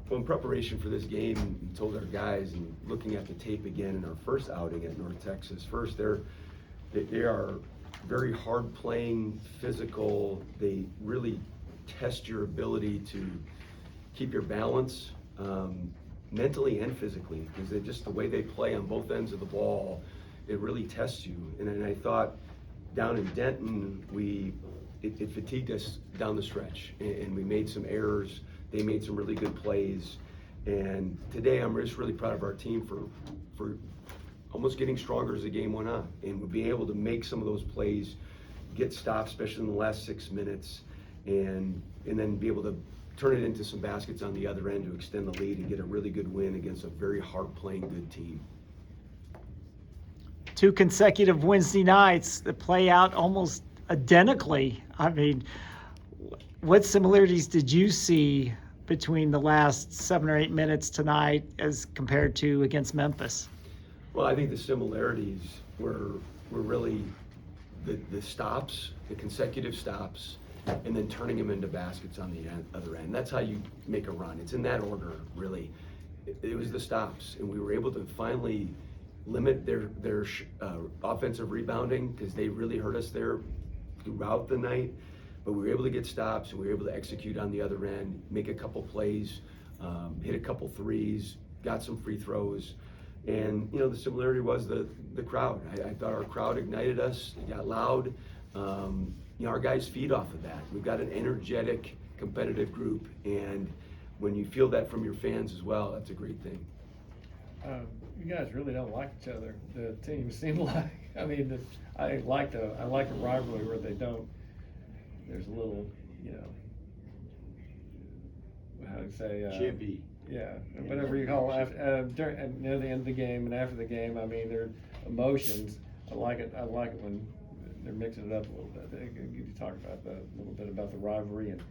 Well, in preparation for this game, we told our guys, and looking at the tape again in our first outing at North Texas, first they are very hard playing, physical. They really test your ability to keep your balance mentally and physically, because they just the way they play on both ends of the ball, it really tests you. And I thought down in Denton, it fatigued us down the stretch, and we made some errors. They made some really good plays, and today I'm just really proud of our team for almost getting stronger as the game went on, and we'll be able to make some of those plays, get stops, especially in the last 6 minutes, and then be able to turn it into some baskets on the other end to extend the lead and get a really good win against a very hard-playing good team. 2 consecutive Wednesday nights that play out almost identically. I mean, what similarities did you see between the last 7 or 8 minutes tonight as compared to against Memphis? Well, I think the similarities were really the stops, the consecutive stops, and then turning them into baskets on the other end. That's how you make a run. It's in that order, really. It was the stops, and we were able to finally limit their offensive rebounding, because they really hurt us there throughout the night. But we were able to get stops, and we were able to execute on the other end, make a couple plays, hit a couple threes, got some free throws. And, the similarity was the crowd. I thought our crowd ignited us. It got loud. Our guys feed off of that. We've got an energetic, competitive group, and when you feel that from your fans as well, that's a great thing. You guys really don't like each other. The teams seem like. I mean, I like a rivalry where they don't. There's a little, how do you say? Chippy. Yeah, whatever you call it. Near the end of the game and after the game, I mean, their emotions. I like it when they're mixing it up a little bit. You talk about a little bit about the rivalry, and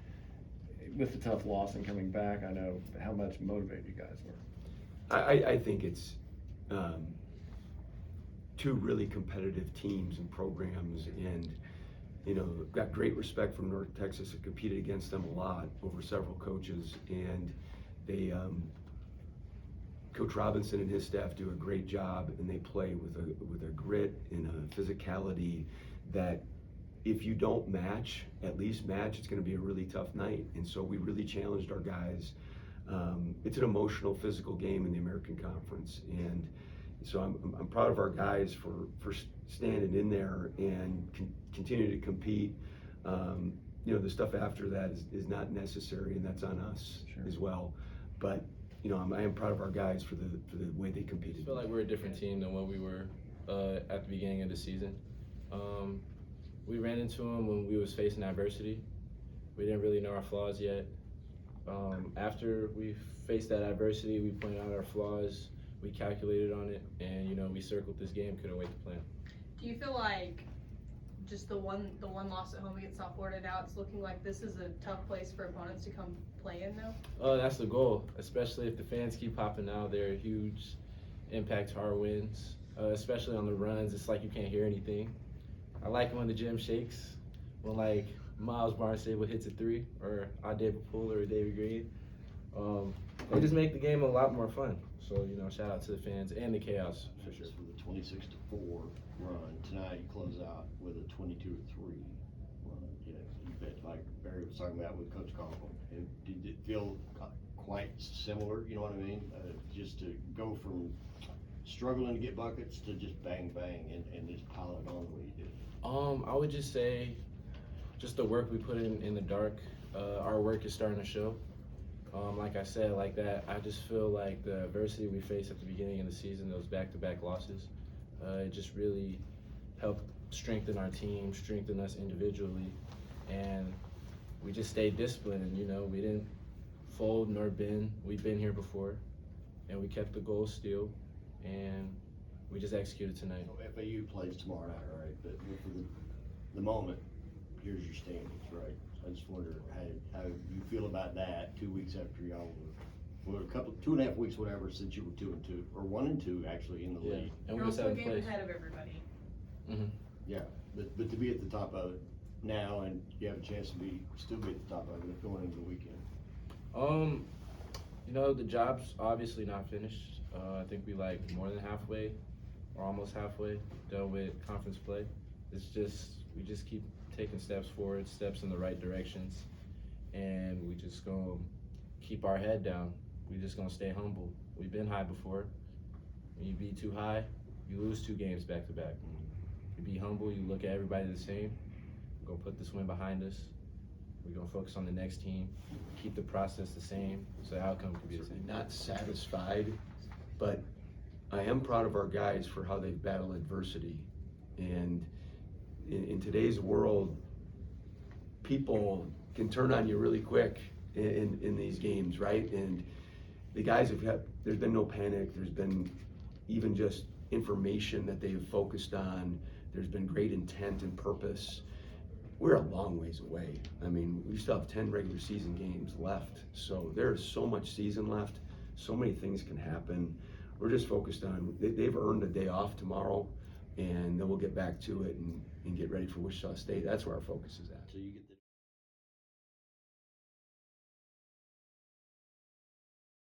with the tough loss and coming back, I know how much motivated you guys were. I think it's 2 really competitive teams and programs, and got great respect from North Texas. I competed against them a lot over several coaches, and they Coach Robinson and his staff do a great job, and they play with a grit and a physicality that if you don't match, at least match, it's going to be a really tough night. And so we really challenged our guys. It's an emotional, physical game in the American Conference, and so I'm proud of our guys for standing in there and continue to compete. The stuff after that is not necessary, and that's on us as well. But I am proud of our guys for the way they competed. I feel like we're a different team than what we were at the beginning of the season. We ran into them when we was facing adversity. We didn't really know our flaws yet. After we faced that adversity, we pointed out our flaws, we calculated on it, and we circled this game, couldn't wait to play them. Do you feel like just the one loss at home against South Florida, now it's looking like this is a tough place for opponents to come play in though? Oh, that's the goal, especially if the fans keep popping out. They're a huge impact to our wins, especially on the runs. It's like you can't hear anything. I like it when the gym shakes, when like Miles Barnstable hits a 3, or Adebo Poole or David Green. They just make the game a lot more fun. So, shout out to the fans and the chaos for sure. For the 26-4 run tonight, you close out with a 22-3 run. You bet, like Barry was talking about with Coach Konkol. Did it feel quite similar? You know what I mean? Just to go from struggling to get buckets to just bang bang and just pile it on the way you did. I would just say, just the work we put in the dark. Our work is starting to show. Like I said, like that, I just feel like the adversity we faced at the beginning of the season, those back-to-back losses, it just really helped strengthen our team, strengthen us individually, and we just stayed disciplined. And, we didn't fold nor bend. We've been here before, and we kept the goal still, and we just executed tonight. So FAU plays tomorrow night, right? But for the moment, here's your standings, right? I just wonder how you feel about that 2 weeks after y'all were a couple 2.5 weeks, whatever, since you were 2-2 or 1-2 actually in the league. And You're we was also a seventh game place. ahead of everybody. Mm-hmm. Yeah, but to be at the top of it now, and you have a chance to still be at the top of it going into the weekend. You know, the job's obviously not finished. I think we like more than halfway, or almost halfway, done with conference play. It's just, we just keep taking steps forward, steps in the right directions, and we just gonna keep our head down. We just gonna stay humble. We've been high before. When you be too high, you lose 2 games back to back. You be humble, you look at everybody the same. We're gonna put this win behind us. We're gonna focus on the next team, keep the process the same, so the outcome can be the same. Not satisfied, but I am proud of our guys for how they've battled adversity. And in today's world, people can turn on you really quick in these games, right? And the guys have had, there's been no panic, there's been even just information that they've focused on, there's been great intent and purpose. We're a long ways away. I mean, we still have 10 regular season games left, so there's so much season left, so many things can happen. We're just focused on, they've earned a day off tomorrow, and then we'll get back to it and get ready for Wichita State. That's where our focus is at. So you get